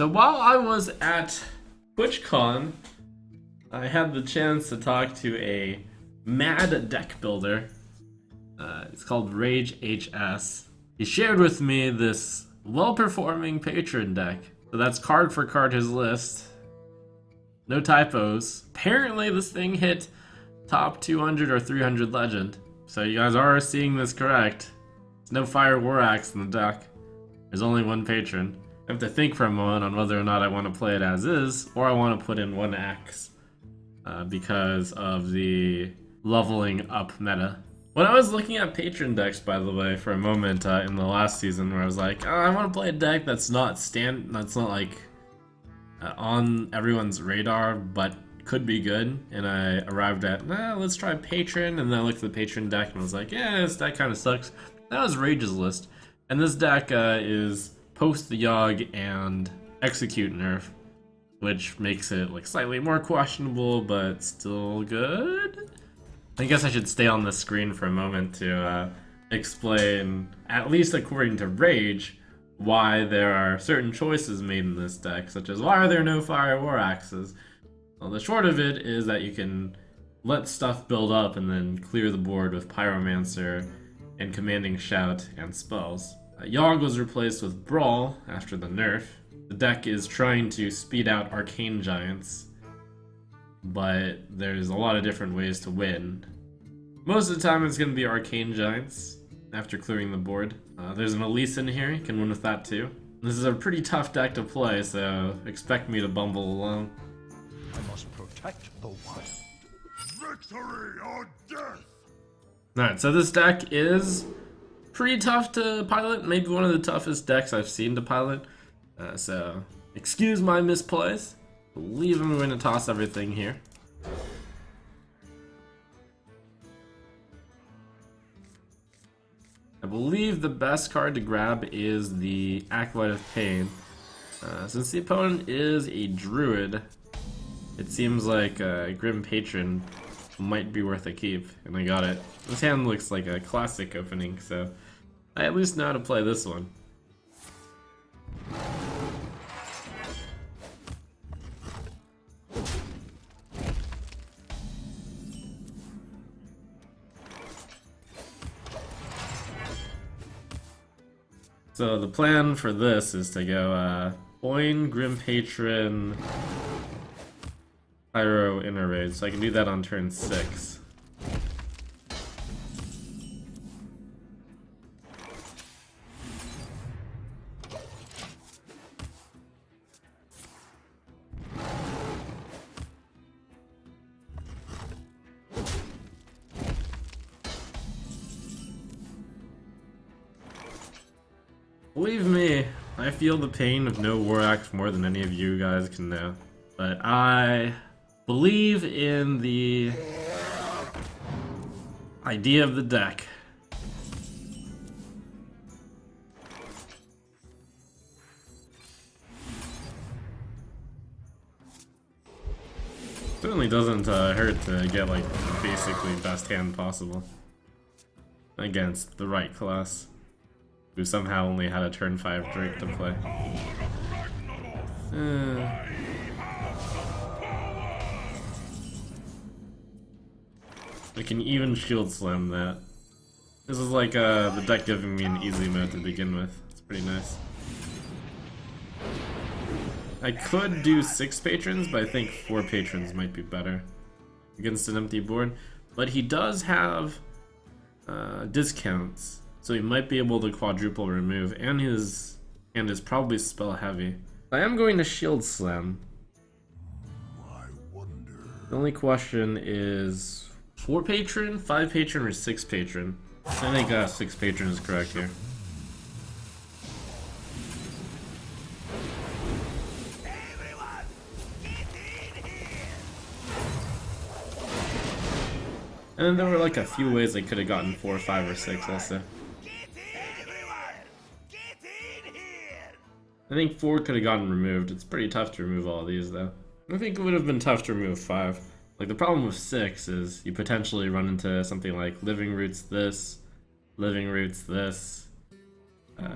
So while I was at TwitchCon, I had the chance to talk to a mad deck builder. It's called Rage HS. He shared with me this well-performing Patron deck. So that's card for card his list. No typos. Apparently this thing hit top 200 or 300 legend. So you guys are seeing this correct. There's no Fire War Axe in the deck. There's only one Patron. I have to think for a moment on whether or not I want to play it as is, or I want to put in one axe because of the leveling up meta. When I was looking at Patron decks, by the way, for a moment in the last season, where I was like, oh, I want to play a deck that's not like on everyone's radar, but could be good, and I arrived at, let's try Patron, and then I looked at the Patron deck and I was like, yeah, this deck kind of sucks. That was Rage's list, and this deck is post the Yogg and Execute nerf, which makes it like slightly more questionable, but still good. I guess I should stay on the screen for a moment to explain, at least according to Rage, why there are certain choices made in this deck, such as why are there no Fire War Axes? Well, the short of it is that you can let stuff build up and then clear the board with Pyromancer and Commanding Shout and spells. Yogg was replaced with Brawl after the nerf. The deck is trying to speed out Arcane Giants, but there's a lot of different ways to win. Most of the time it's going to be Arcane Giants after clearing the board. There's an Elise in here, you can win with that too. This is a pretty tough deck to play, so expect me to bumble along. I must protect the wild. Victory or death! Alright, so this deck is pretty tough to pilot, maybe one of the toughest decks I've seen to pilot. So, excuse my misplays. I believe I'm going to toss everything here. I believe the best card to grab is the Acolyte of Pain. Since the opponent is a Druid, it seems like a Grim Patron might be worth a keep, and I got it. This hand looks like a classic opening, so I at least know how to play this one. So the plan for this is to go Oin, Grim Patron, Pyro, Inner Rage, so I can do that on turn 6. Believe me, I feel the pain of no War Axe more than any of you guys can know. But I believe in the idea of the deck. Certainly doesn't hurt to get like basically best hand possible against the right class, who somehow only had a turn 5 Drake to play. I can even Shield Slam that. This is like the deck giving me an easy mode to begin with. It's pretty nice. I could do 6 patrons, but I think 4 patrons might be better against an empty board. But he does have discounts, so he might be able to quadruple remove, and his hand is probably spell heavy. I am going to Shield Slam. I wonder. The only question is 4 patron, 5 patron, or 6 patron. I think 6 patron is correct here. And then there were like a few ways I could have gotten 4, 5, or 6 also. I think 4 could have gotten removed. It's pretty tough to remove all of these though. I think it would have been tough to remove 5. Like the problem with 6 is you potentially run into something like Living Roots this, Living Roots this,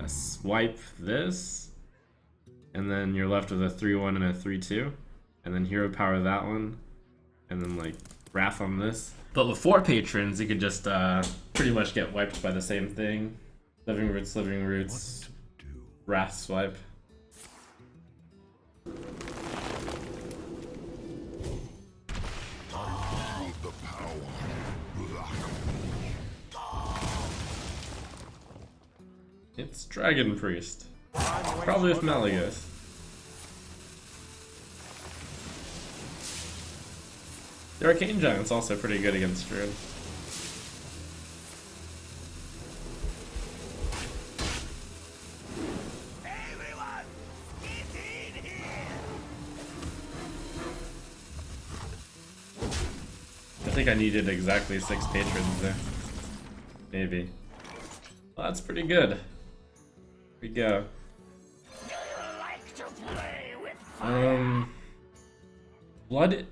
Swipe this, and then you're left with a 3/1 and a 3/2, and then hero power that one, and then like wrath on this. But with 4 patrons, you could just pretty much get wiped by the same thing. Living Roots, wrath swipe. It's Dragon Priest. Probably with Malygos. The Arcane Giant's also pretty good against Druid. Everyone, get in here! I think I needed exactly 6 patrons there. Maybe. Well, that's pretty good. Here we go. Like to play with fire? Blood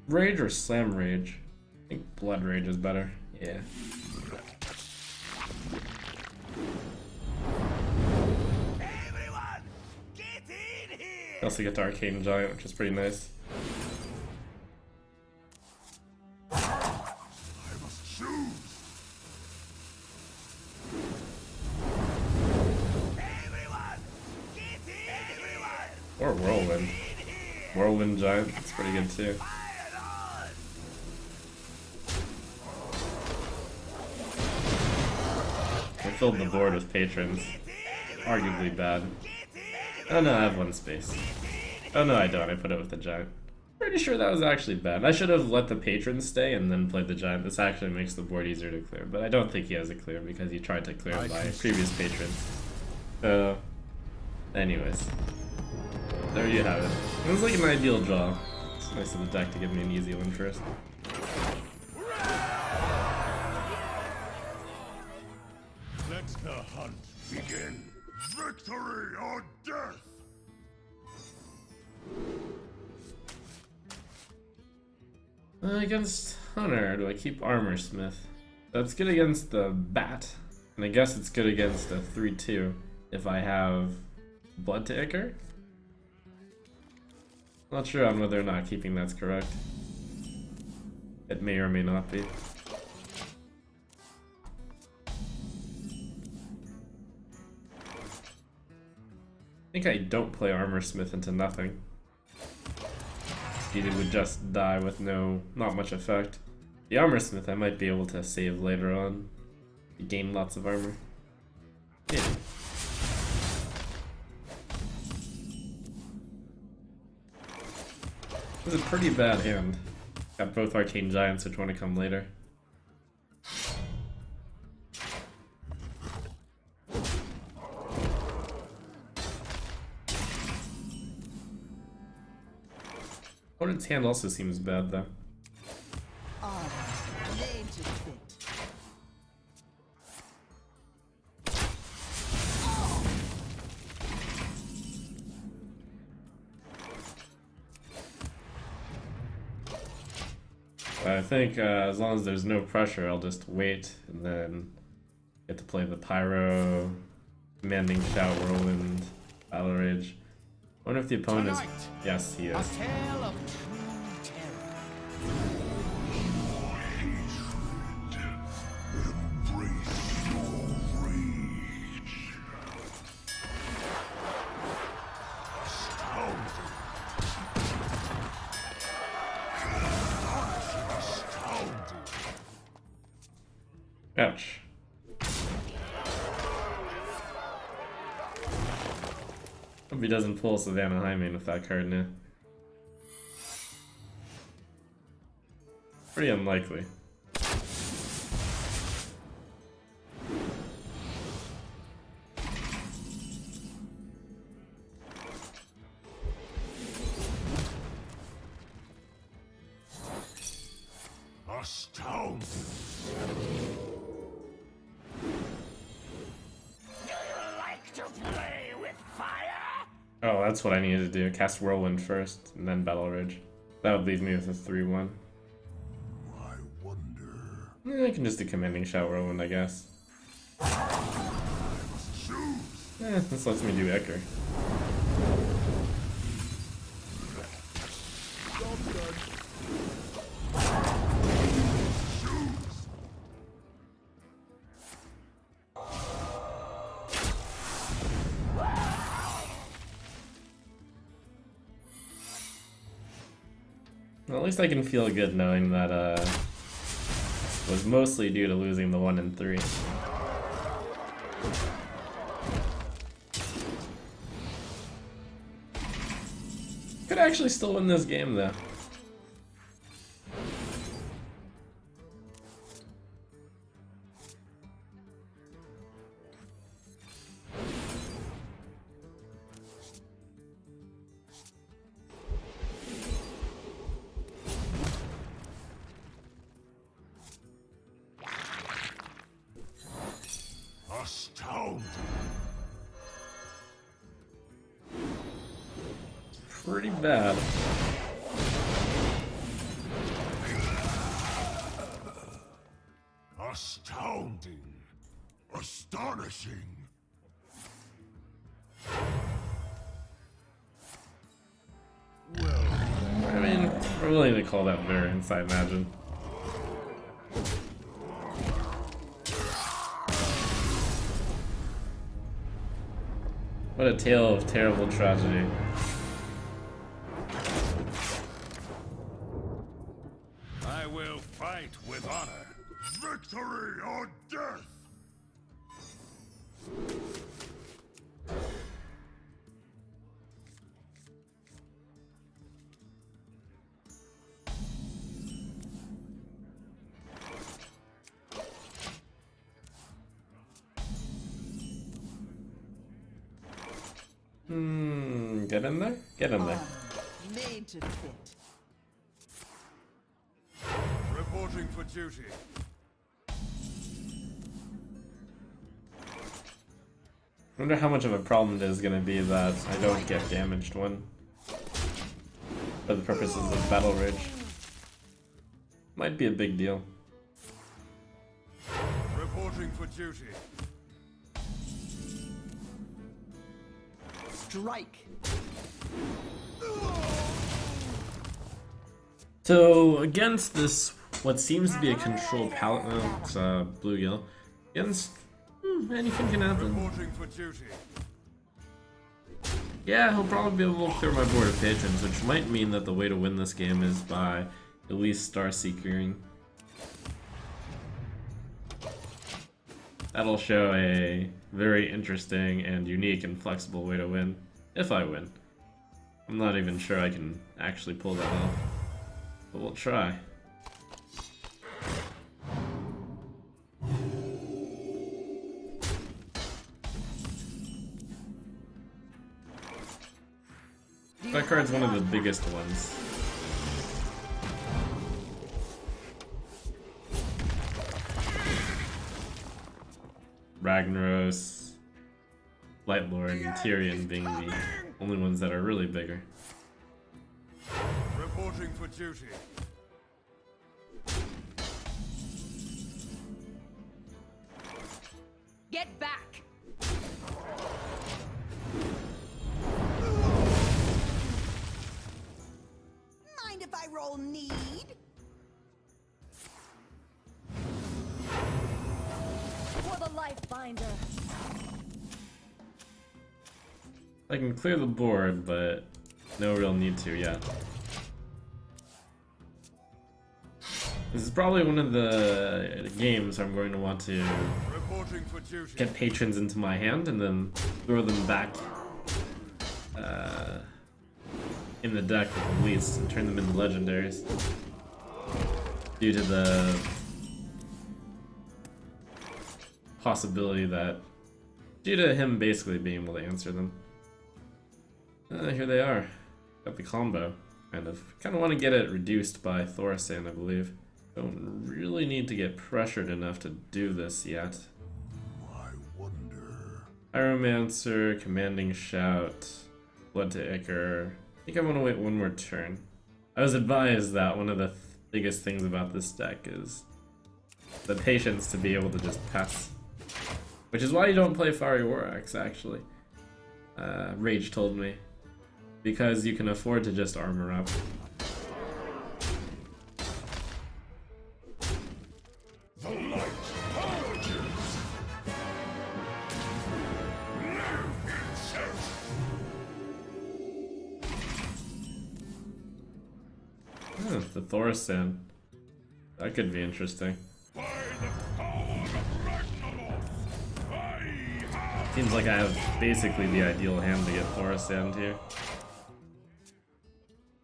Rage or Slam Rage? I think Blood Rage is better. Yeah. Everyone, get in here! You also get the Arcane Giant, which is pretty nice. I must choose. Everyone, get in! Everyone, Or Whirlwind. Whirlwind Giant, that's pretty good too. fire on! I filled the board with patrons. Arguably bad. Oh no, I have 1 space. Oh no, I don't. I put it with the giant. Pretty sure that was actually bad. I should have let the patrons stay and then played the giant. This actually makes the board easier to clear, but I don't think he has a clear because he tried to clear by previous patrons. So, anyways. There you have it. It was like an ideal draw. It's nice of the deck to give me an easy one first. Let the hunt begin. Victory or death! Against Hunter, do I keep Armor Smith? That's good against the Bat, and I guess it's good against a 3/2 if I have Blood to Ichor? Not sure on whether or not keeping that's correct. It may or may not be. I think I don't play Armor Smith into nothing. It would just die with not much effect. The Armor Smith I might be able to save later on. To gain lots of armor. Maybe. This is a pretty bad hand. Got both Arcane Giants which want to come later. Opponent's hand also seems bad though. I think as long as there's no pressure, I'll just wait and then get to play the Pyro, Commanding Shout, Whirlwind, Battle Rage. I wonder if the opponent is... Yes, he is. A tale of true terror. Embrace your rage. Ouch. Hope he doesn't pull Savannah Highmane with that card now. Pretty unlikely. Astounding. Like to play with fire? Oh, that's what I needed to do. Cast Whirlwind first, and then Battle Rage. That would leave me with a 3/1. I wonder. I can just do Commanding Shout Whirlwind, I guess. I must choose. This lets me do Ichor. Well, at least I can feel good knowing that was mostly due to losing the 1 and 3. Could actually still win this game though. Astounding. Pretty bad. Astounding. Astonishing. I mean, we're willing to call that variance, I imagine. What a tale of terrible tragedy. I will fight with honor. Victory or death! Get in there? Get in there. Made to fit. Reporting for duty. I wonder how much of a problem it is going to be that I don't get damaged one. For the purposes of Battle Rage. Might be a big deal. Reporting for duty. Strike. So against this, what seems to be a controlled palette, it's blue-gill. Against, anything can happen. Reporting for duty. Yeah, he'll probably be able to clear my board of patrons, which might mean that the way to win this game is by at least Starseekering. That'll show a very interesting and unique and flexible way to win, if I win. I'm not even sure I can actually pull that off, but we'll try. That card's one of the biggest ones. Ragnaros, Lightlord, and Tyrion being the only ones that are really bigger. Reporting for duty. Get back! Mind if I roll need? For the life binder. I can clear the board, but no real need to yet. This is probably one of the games I'm going to want to Reporting for duty. get patrons into my hand and then throw them back in the deck at least and turn them into legendaries. Due to the possibility that, due to him basically being able to answer them. Here they are. Got the combo. Kind of want to get it reduced by Thorsan, I believe. Don't really need to get pressured enough to do this yet. I wonder. Pyromancer, Commanding Shout, Blood to Ichor. I think I want to wait one more turn. I was advised that one of the biggest things about this deck is the patience to be able to just pass. Which is why you don't play Fiery War Axe, actually. Rage told me. Because you can afford to just armor up. The light purges. No insult. The Thorsan. That could be interesting. By the power of Ragnaros, I have Seems like I have basically the ideal hand to get Thorsan here.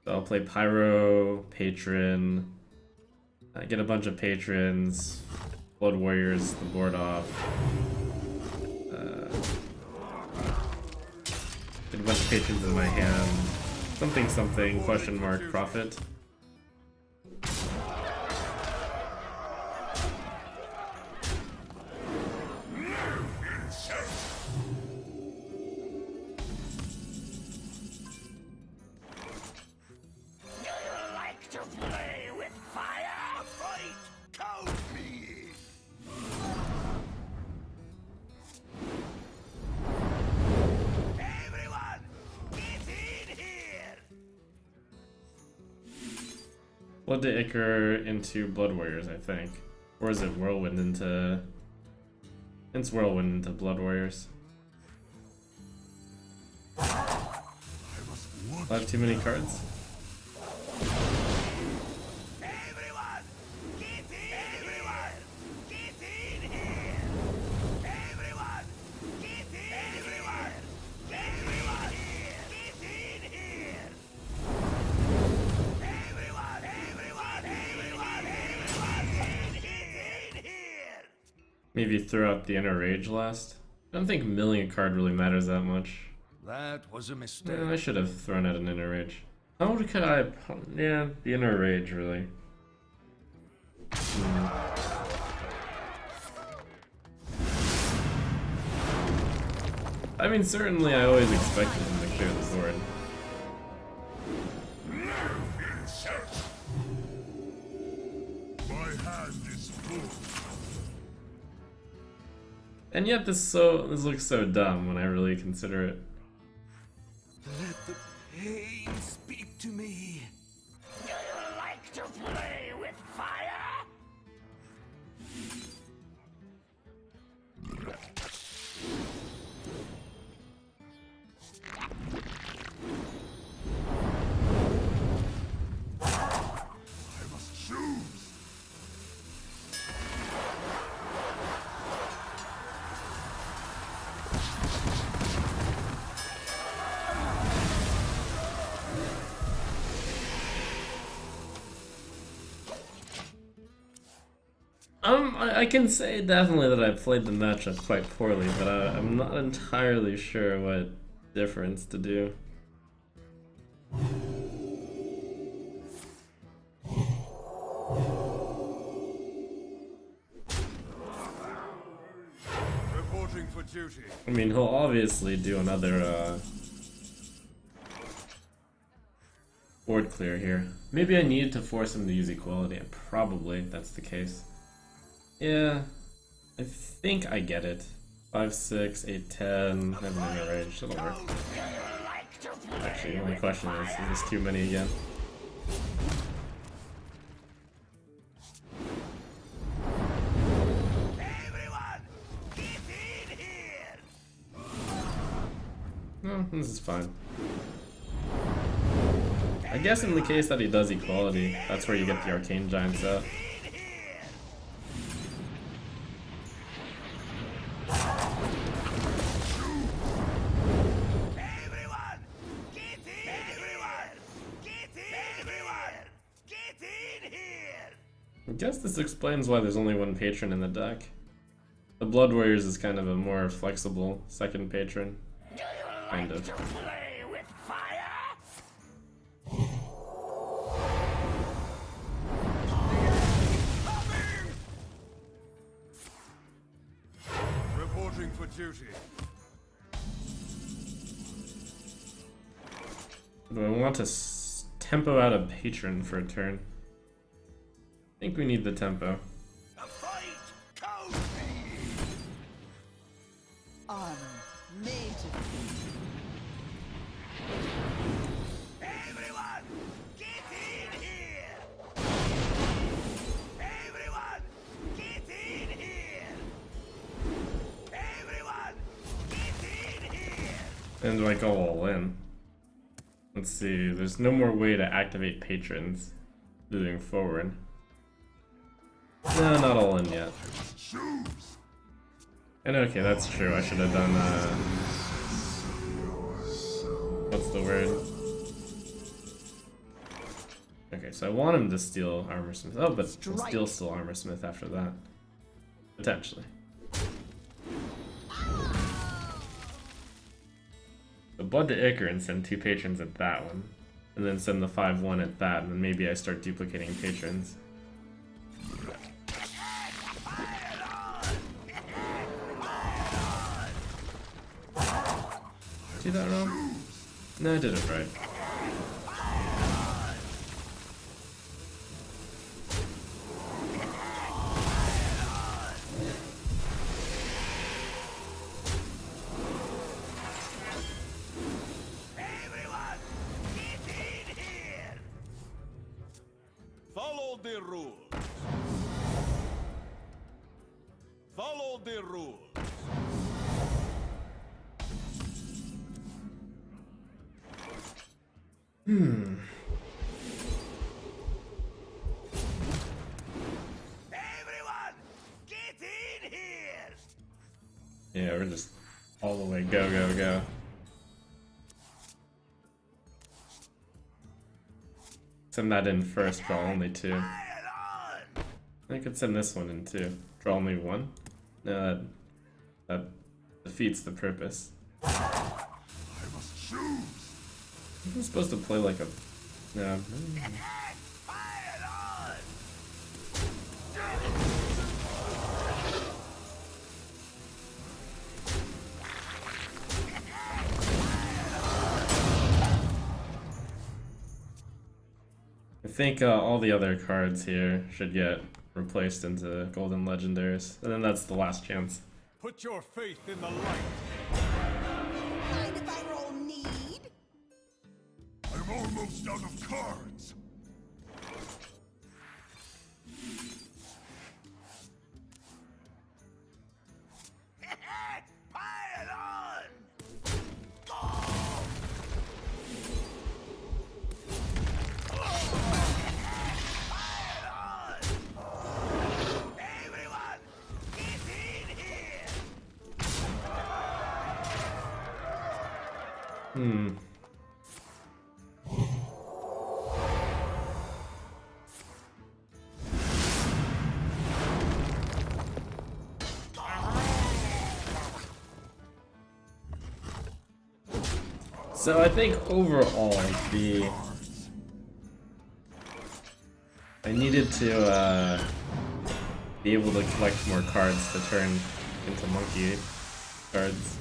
So I'll play Pyro, Patron, get a bunch of Patrons, Blood Warriors, the board off. Get a bunch of Patrons in my hand. Something, something, question mark, profit. Blood to Ichor into Blood Warriors, I think. Or is it Whirlwind into... It's Whirlwind into Blood Warriors. I have too many cards? Maybe throw out the Inner Rage last. I don't think milling a card really matters that much. That was a mistake. Yeah, I should have thrown out an Inner Rage. How much could I... Yeah, the Inner Rage, really. I mean, certainly I always expected him to clear the board. My hand is full. And yet this looks so dumb when I really consider it. Let the pain speak to me. Do you like to play with fire? I must choose. I can say definitely that I played the matchup quite poorly, but I'm not entirely sure what difference to do. Reporting for duty. I mean, he'll obviously do another board clear here. Maybe I needed to force him to use equality, and probably that's the case. Yeah, I think I get it. 5, 6, 8, 10, I have an inner range, it'll work. Actually, the only question is this too many again? No, this is fine. I guess in the case that he does equality, that's where you get the Arcane Giants out. I guess this explains why there's only one patron in the deck. The Blood Warriors is kind of a more flexible second patron. Kind of. Reporting for duty. Do I want to tempo out a patron for a turn? I think we need the tempo. Armor made to fit. Everyone, get in here! Everyone, get in here! Everyone, get in here! And do I go all in? Let's see, there's no more way to activate patrons. moving forward. No, not all in yet. And okay, that's true. I should have done, what's the word? Okay, so I want him to steal Armorsmith. Oh, but he'll still Armorsmith after that. Potentially. So Blood to Ichor and send 2 patrons at that one. And then send the 5/1 at that, and then maybe I start duplicating patrons. Do that wrong? No, I did it right. Follow the rules. Follow the rules. Everyone, get in here. Yeah, we're just all the way go, go, go. Send that in first, draw only 2. I could send this one in too. Draw only 1? No, that defeats the purpose. I must choose. I'm supposed to play like a... No. I think all the other cards here should get replaced into golden legendaries, and then that's the last chance. Put your faith in the light. Mind if I roll need? I'm almost out of cards. Pile on! Everyone, get in here! So I think overall, I needed to be able to collect more cards to turn into monkey cards.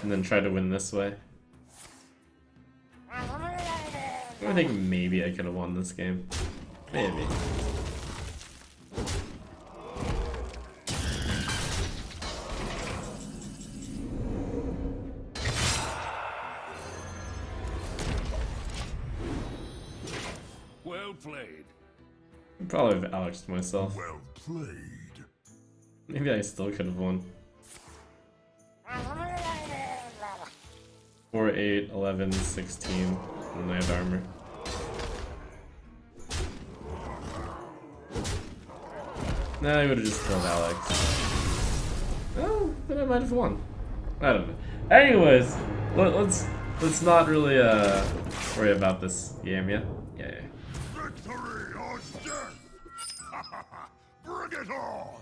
And then try to win this way. I think maybe I could have won this game. Maybe. Well played. I'd probably have Alexed myself. Well played. Maybe I still could have won. 4, 8, 11, 16, and I had armor. Nah, I would have just killed Alex. Oh, then I might have won. I don't know. Anyways, let's not really worry about this game yet. Yeah. Victory or death! Bring it on!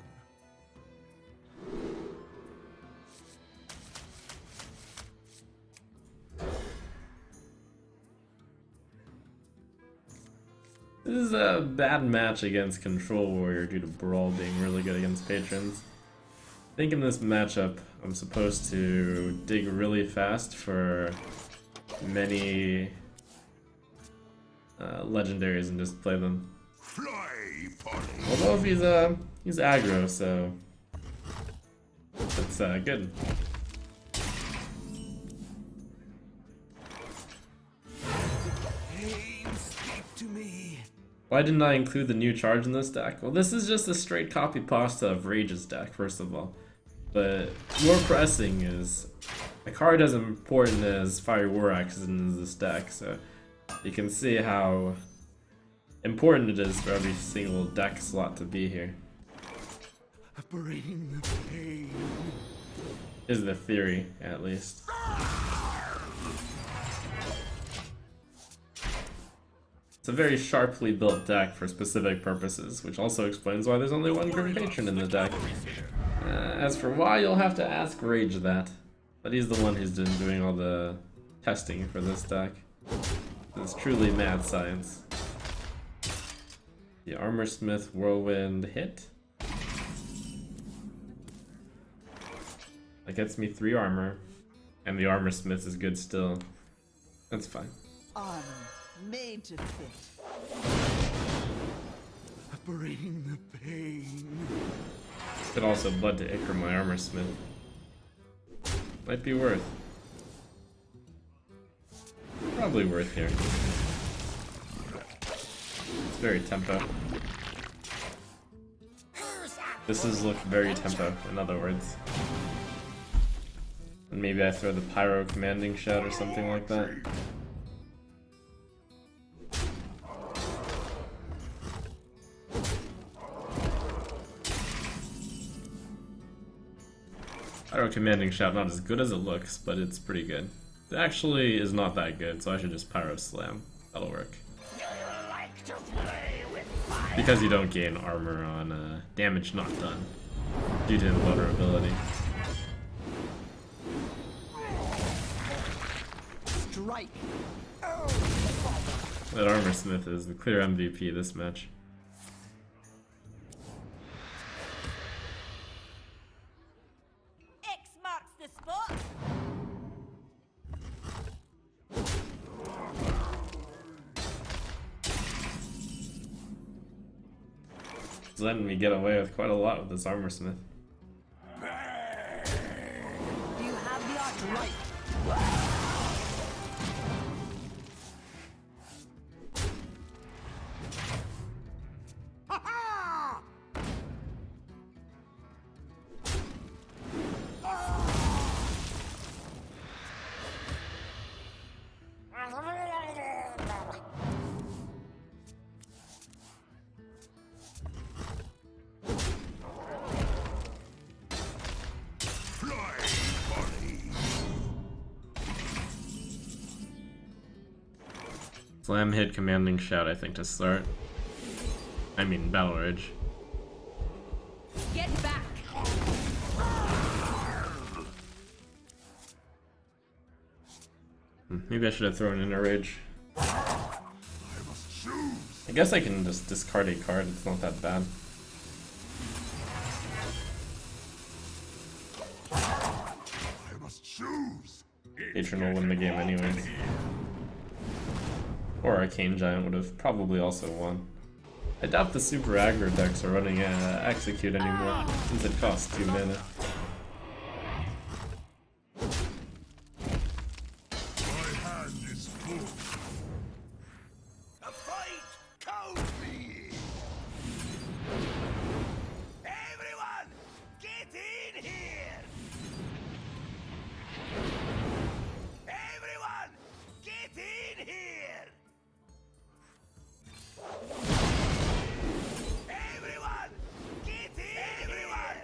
This is a bad match against Control Warrior due to Brawl being really good against Patrons. I think in this matchup, I'm supposed to dig really fast for many legendaries and just play them. Fly, party! Although if he's aggro, so that's good. Pain, speak to me. Why didn't I include the new charge in this deck? Well, this is just a straight copy pasta of Rage's deck, first of all. But more pressing is, a card as important as Fiery War Axe is in this deck, so you can see how important it is for every single deck slot to be here. Bring the pain. Is the theory, at least. It's a very sharply built deck for specific purposes, which also explains why there's only one Grim Patron in the deck. As for why, you'll have to ask Rage that. But he's the one who's been doing all the testing for this deck. It's truly mad science. The Armorsmith Whirlwind hit. That gets me 3 armor, and the Armorsmith is good still. That's fine. Armor made to fit. Bring the pain. Could also Blood to Ichor my Armorsmith. Might be worth. Probably worth here. It's very tempo. This is look very tempo, in other words. And maybe I throw the Pyro Commanding Shout or something like that. Pyro Commanding Shout, not as good as it looks, but it's pretty good. It actually is not that good, so I should just Pyro Slam. That'll work. Because you don't gain armor on damage not done, due to invulnerability. Strike. That Armorsmith is the clear MVP this match. X marks the spot. It's letting me get away with quite a lot with this Armorsmith. You have the art right. Slam hit Commanding Shout, I think, to start. I mean, Battle Rage. Get back. Maybe I should have thrown in a Rage. I guess I can just discard a card, it's not that bad. Patron will win the game anyways. Or Arcane Giant would have probably also won. I doubt the super aggro decks are running Execute anymore, since it costs 2 mana. My hand is full. A fight calls me. Everyone, get in here. Everyone, get in here. Everyone, get in. Everyone,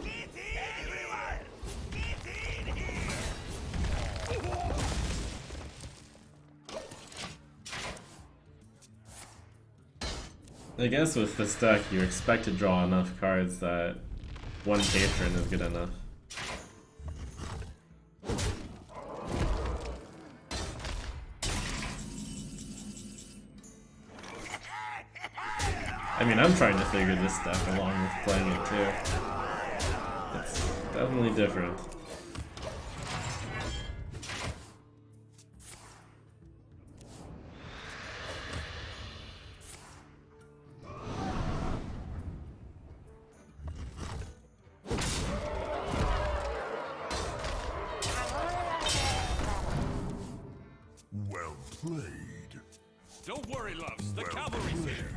get in. Everyone, get in here. I guess with this deck, you expect to draw enough cards that one Patron is good enough. I mean, I'm trying to figure this deck along with playing it too. It's definitely different. Well played. Don't worry, loves. The cavalry's here.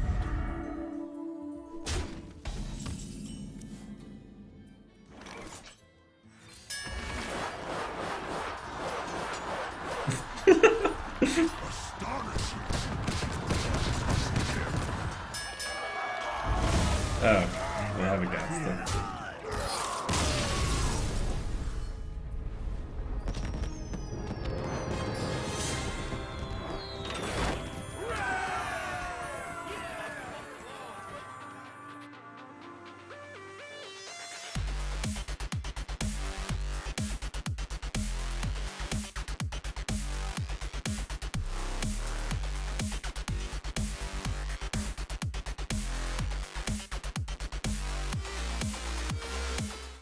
Oh.